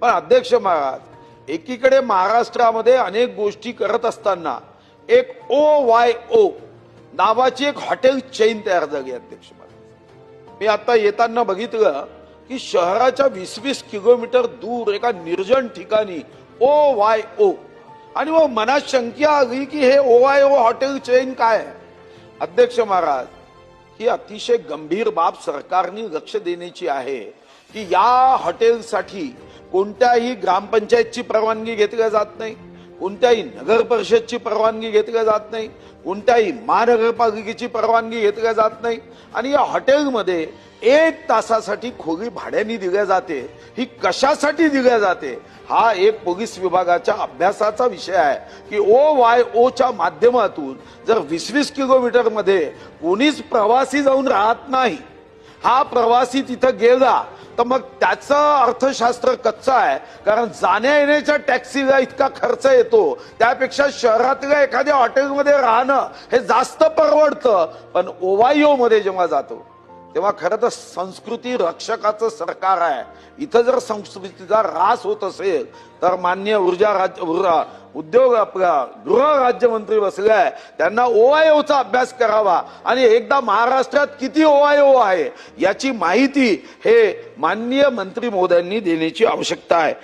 पण अध्यक्ष महाराज, एकीकडे महाराष्ट्रामध्ये अनेक गोष्टी करत असताना एक OYO नावाची एक हॉटेल चेन तयार झाली. अध्यक्ष महाराज, मी आता येताना बघितलं की शहराच्या 20-20 किलोमीटर दूर एका निर्जन ठिकाणी OYO, आणि मग मनात शंका आली की हे OYO हॉटेल चेन काय आहे. अध्यक्ष महाराज, ही अतिशय गंभीर बाब सरकारने लक्ष देण्याची आहे की या हॉटेलसाठी कोणत्याही ग्रामपंचायतची परवानगी घेतली जात नाही, कोणत्याही नगर परिषदची परवानगी घेतली जात नाही, कोणत्याही महानगरपालिकेची परवानगी घेतली जात नाही, आणि या हॉटेलमध्ये 1 तासासाठी खोली भाड्याने दिल्या जाते. ही कशासाठी दिल्या जाते हा एक पोलीस विभागाच्या अभ्यासाचा विषय आहे की OYOच्या माध्यमातून जर 20-20 किलोमीटर मध्ये कोणीच प्रवासी जाऊन राहत नाही, हा प्रवासी तिथं गेला तर मग त्याचं अर्थशास्त्र कच्चं आहे. कारण जाण्या येण्याच्या टॅक्सीला इतका खर्च येतो, त्यापेक्षा शहरातल्या एखाद्या हॉटेलमध्ये राहणं हे जास्त परवडतं. पण OYO मध्ये जेव्हा जातो तेव्हा खरं तर संस्कृती रक्षकाचं सरकार आहे. इथं जर संस्कृतीचा ऱ्हास होत असेल तर माननीय उद्योग गृह राज्यमंत्री बसलाय, त्यांना OYOचा अभ्यास करावा आणि एकदा महाराष्ट्रात किती OYO आहे याची माहिती हे माननीय मंत्री महोदयांनी देण्याची आवश्यकता आहे.